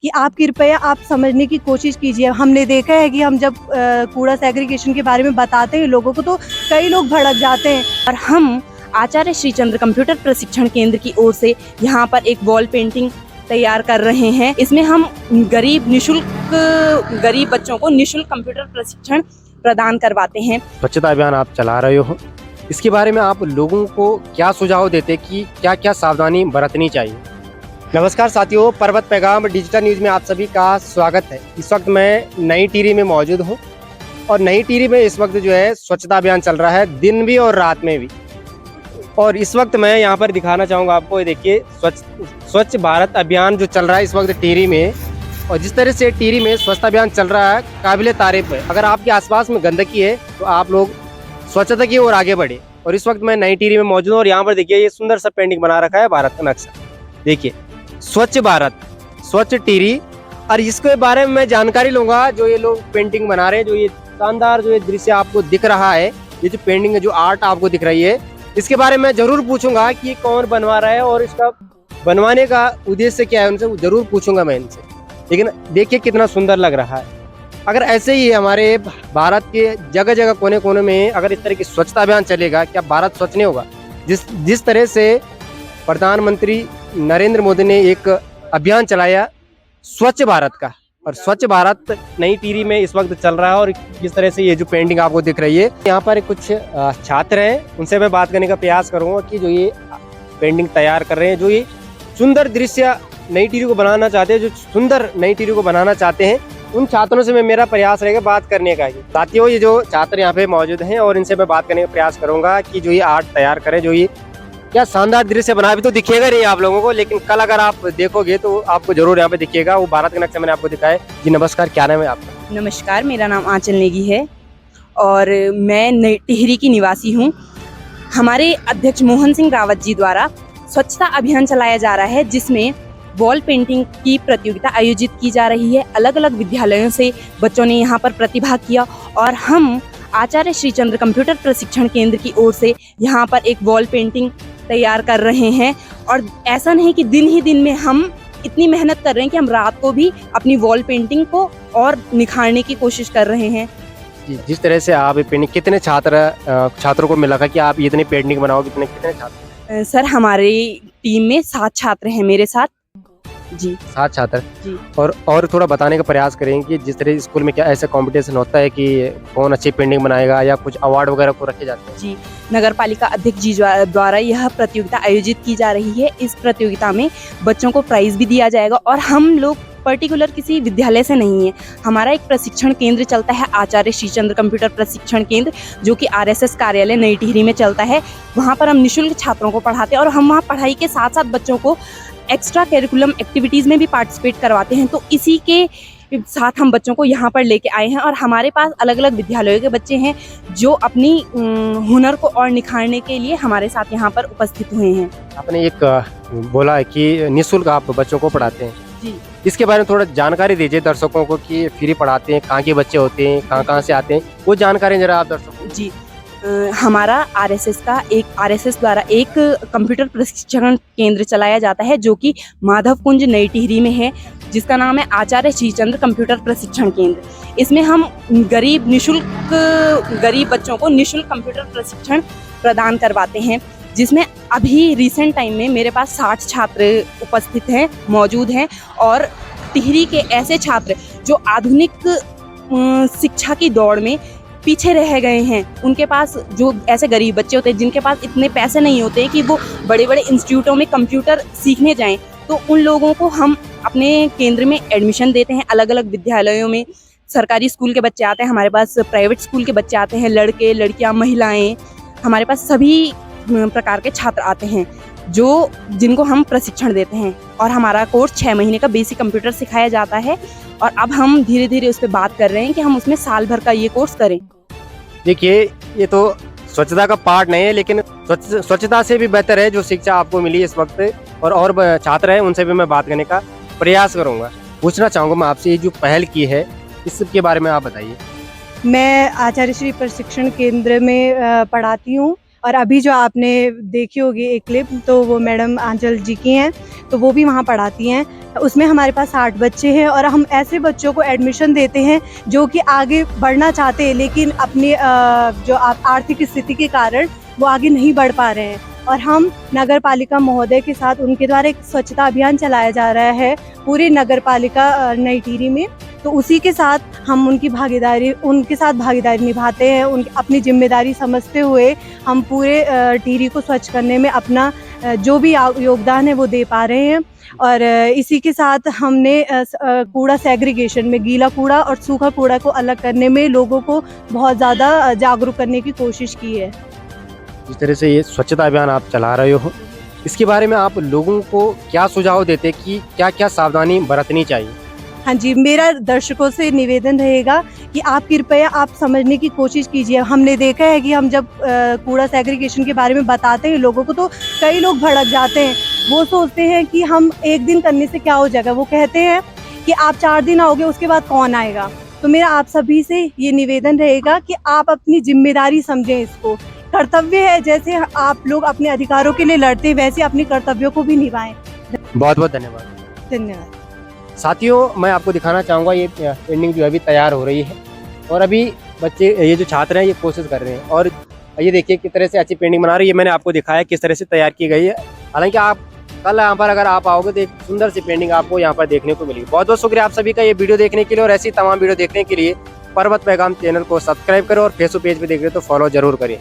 कि आप कृपया आप समझने की कोशिश कीजिए। हमने देखा है कि हम जब कूड़ा सेग्रीगेशन के बारे में बताते हैं लोगों को तो कई लोग भड़क जाते हैं। और हम आचार्य श्री चंद्र कंप्यूटर प्रशिक्षण केंद्र की ओर से यहाँ पर एक वॉल पेंटिंग तैयार कर रहे हैं। इसमें हम गरीब बच्चों को निःशुल्क कंप्यूटर प्रशिक्षण प्रदान करवाते हैं। स्वच्छता अभियान आप चला रहे हो, इसके बारे में आप लोगों को क्या सुझाव देते कि क्या क्या सावधानी बरतनी चाहिए? नमस्कार साथियों, पर्वत पैगाम डिजिटल न्यूज़ में आप सभी का स्वागत है। इस वक्त मैं नई टिहरी में मौजूद हूँ और नई टिहरी में इस वक्त जो है स्वच्छता अभियान चल रहा है, दिन भी और रात में भी। और इस वक्त मैं यहाँ पर दिखाना चाहूँगा आपको, ये देखिए स्वच्छ भारत अभियान जो चल रहा है इस वक्त टिहरी में। और जिस तरह से टिहरी में स्वच्छता अभियान चल रहा है, काबिले तारीफ है। अगर आपके आसपास में गंदगी है तो आप लोग स्वच्छता की ओर आगे बढ़े। और इस वक्त मैं नई टिहरी में मौजूद हूँ और यहाँ पर देखिए ये सुंदर सा पेंटिंग बना रखा है भारत का नक्शा। देखिए स्वच्छ भारत, स्वच्छ टिहरी। और इसके बारे में मैं जानकारी लूंगा जो ये लोग पेंटिंग बना रहे हैं। जो ये शानदार जो ये दृश्य आपको दिख रहा है, ये जो पेंटिंग है, जो आर्ट आपको दिख रही है, इसके बारे में जरूर पूछूंगा कि ये कौन बनवा रहा है और इसका बनवाने का उद्देश्य क्या है, उनसे जरूर पूछूंगा मैं इनसे। लेकिन देखिए कितना सुंदर लग रहा है। अगर ऐसे ही हमारे भारत के जगह जगह कोने कोने में अगर इस तरह की स्वच्छता अभियान चलेगा, क्या भारत स्वच्छ नहीं होगा? जिस तरह से प्रधानमंत्री नरेंद्र मोदी ने एक अभियान चलाया स्वच्छ भारत का, और स्वच्छ भारत नई टिहरी में इस वक्त चल रहा है। और जिस तरह से ये जो पेंटिंग आपको दिख रही है, यहाँ पर कुछ छात्र हैं, उनसे मैं बात करने का प्रयास करूंगा कि जो ये पेंटिंग तैयार कर रहे हैं, जो ये सुंदर दृश्य नई टिहरी को बनाना चाहते हैं, जो सुंदर नई टिहरी को बनाना चाहते हैं, उन छात्रों से मेरा प्रयास रहेगा बात करने का। साथियों, ये जो छात्र यहाँ पे मौजूद हैं और इनसे मैं बात करने का प्रयास करूंगा कि जो ये आर्ट तैयार करें, जो ये क्या शानदार दृश्य बना। अभी तो दिखेगा नहीं आप लोगों को, लेकिन कल अगर आप देखोगे तो आपको जरूर यहाँ पे दिखेगा। वो भारत का नक्शा मैंने आपको दिखाया। जी नमस्कार, क्या नाम है आपका? नमस्कार, मेरा नाम आंचल नेगी है और मैं नई टिहरी की निवासी हूँ। हमारे अध्यक्ष मोहन सिंह रावत जी द्वारा स्वच्छता अभियान चलाया जा रहा है, जिसमें वॉल पेंटिंग की प्रतियोगिता आयोजित की जा रही है। अलग अलग विद्यालयों से बच्चों ने यहाँ पर प्रतिभाग किया और हम आचार्य श्री चंद्र कंप्यूटर प्रशिक्षण केंद्र की ओर से यहाँ पर एक वॉल पेंटिंग तैयार कर रहे हैं। और ऐसा नहीं कि दिन ही दिन में हम इतनी मेहनत कर रहे हैं कि हम रात को भी अपनी वॉल पेंटिंग को और निखारने की कोशिश कर रहे हैं। जिस तरह से आप पेंटिंग, कितने छात्रों को मिला था कि आप इतनी पेंटिंग बनाओ? कितने छात्र? सर, हमारी टीम में 7 छात्र हैं मेरे साथ। जी 7 छात्र जी। और थोड़ा बताने का प्रयास करेंगे कि जिस तरह स्कूल में क्या ऐसा कंपटीशन होता है कि कौन अच्छी पेंटिंग बनाएगा या कुछ अवार्ड वगैरह को रखे जाते हैं? जी, नगर पालिका अध्यक्ष जी द्वारा यह प्रतियोगिता आयोजित की जा रही है। इस प्रतियोगिता में बच्चों को प्राइज भी दिया जाएगा। और हम लोग पर्टिकुलर किसी विद्यालय से नहीं है, हमारा एक प्रशिक्षण केंद्र चलता है, आचार्य श्री चंद्र कंप्यूटर प्रशिक्षण केंद्र, जो कि RSS कार्यालय नई टिहरी में चलता है। वहाँ पर हम निःशुल्क छात्रों को पढ़ाते हैं और हम वहाँ पढ़ाई के साथ साथ बच्चों को एक्स्ट्रा करिकुलम एक्टिविटीज़ में भी पार्टिसिपेट करवाते हैं। तो इसी के साथ हम बच्चों को यहाँ पर लेके आए हैं और हमारे पास अलग अलग विद्यालयों के बच्चे हैं जो अपनी हुनर को और निखारने के लिए हमारे साथ यहाँ पर उपस्थित हुए हैं। आपने एक बोला है कि निःशुल्क आप बच्चों को पढ़ाते हैं जी, इसके बारे में थोड़ा जानकारी दीजिए दर्शकों को कि फ्री पढ़ाते हैं, कहाँ के बच्चे होते हैं, कहाँ से आते हैं, वो जानकारी जरा आप दर्शकों को। जी, हमारा RSS द्वारा एक कंप्यूटर प्रशिक्षण केंद्र चलाया जाता है जो कि माधव कुंज नई टिहरी में है, जिसका नाम है आचार्य श्री चंद्र कंप्यूटर प्रशिक्षण केंद्र। इसमें हम गरीब बच्चों को निःशुल्क कंप्यूटर प्रशिक्षण प्रदान करवाते हैं, जिसमें अभी रिसेंट टाइम में मेरे पास 60 छात्र उपस्थित हैं, मौजूद हैं। और टिहरी के ऐसे छात्र जो आधुनिक शिक्षा की दौड़ में पीछे रह गए हैं, उनके पास जो ऐसे गरीब बच्चे होते हैं जिनके पास इतने पैसे नहीं होते कि वो बड़े बड़े इंस्टीट्यूटों में कंप्यूटर सीखने जाएं, तो उन लोगों को हम अपने केंद्र में एडमिशन देते हैं। अलग अलग विद्यालयों में सरकारी स्कूल के बच्चे आते हैं, हमारे पास प्राइवेट स्कूल के बच्चे आते हैं, लड़के लड़कियां, महिलाएं, हमारे पास सभी प्रकार के छात्र आते हैं जिनको हम प्रशिक्षण देते हैं। और हमारा कोर्स 6 महीने का बेसिक कंप्यूटर सिखाया जाता है और अब हम धीरे धीरे उस पर बात कर रहे हैं कि हम उसमें साल भर का ये कोर्स करें। देखिए, ये तो स्वच्छता का पार्ट नहीं है, लेकिन स्वच्छता से भी बेहतर है जो शिक्षा आपको मिली इस वक्त। और छात्र हैं, उनसे भी मैं बात करने का प्रयास करूंगा। पूछना चाहूँगा मैं आपसे, ये जो पहल की है इसके बारे में आप बताइए। मैं आचार्य श्री प्रशिक्षण केंद्र में पढ़ाती हूँ और अभी जो आपने देखी होगी एक क्लिप, तो वो मैडम आंचल जी की हैं, तो वो भी वहाँ पढ़ाती हैं। उसमें हमारे पास 60 बच्चे हैं और हम ऐसे बच्चों को एडमिशन देते हैं जो कि आगे बढ़ना चाहते हैं, लेकिन अपनी जो आर्थिक स्थिति के कारण वो आगे नहीं बढ़ पा रहे हैं। और हम नगर पालिका महोदय के साथ उनके द्वारा एक स्वच्छता अभियान चलाया जा रहा है पूरी नगर पालिका नई टिहरी में, तो उसी के साथ हम उनके साथ भागीदारी निभाते हैं। अपनी जिम्मेदारी समझते हुए हम पूरे टिहरी को स्वच्छ करने में अपना जो भी योगदान है वो दे पा रहे हैं। और इसी के साथ हमने कूड़ा सेग्रीगेशन में गीला कूड़ा और सूखा कूड़ा को अलग करने में लोगों को बहुत ज़्यादा जागरूक करने की कोशिश की है। जिस तरह से ये स्वच्छता अभियान आप चला रहे हो, इसके बारे में आप लोगों को क्या सुझाव देते कि क्या क्या सावधानी बरतनी चाहिए? हाँ जी, मेरा दर्शकों से निवेदन रहेगा कि आप कृपया आप समझने की कोशिश कीजिए। हमने देखा है कि हम जब कूड़ा सेग्रीगेशन के बारे में बताते हैं लोगों को, तो कई लोग भड़क जाते हैं। वो सोचते हैं कि हम एक दिन करने से क्या हो जाएगा, वो कहते हैं कि आप 4 दिन आओगे उसके बाद कौन आएगा। तो मेरा आप सभी से ये निवेदन रहेगा कि आप अपनी जिम्मेदारी समझें, इसको कर्तव्य है। जैसे आप लोग अपने अधिकारों के लिए लड़ते हैं, वैसे अपने कर्तव्यों को भी निभाएं। बहुत बहुत धन्यवाद। धन्यवाद। साथियों, मैं आपको दिखाना चाहूँगा ये पेंटिंग जो अभी तैयार हो रही है और अभी बच्चे, ये जो छात्र हैं, ये कोशिश कर रहे हैं और ये देखिए किस तरह से अच्छी पेंटिंग बना रही है। मैंने आपको दिखाया किस तरह से तैयार की गई है। हालांकि आप कल यहाँ पर अगर आप आओगे तो एक सुंदर सी पेंटिंग आपको यहाँ पर देखने को मिलेगी। बहुत बहुत शुक्रिया आप सभी का ये वीडियो देखने के लिए, और ऐसी तमाम वीडियो देखने के लिए पर्वत पैगाम चैनल को सब्सक्राइब करें और फेसबुक पेज पे देख रहे हो तो फॉलो जरूर करें।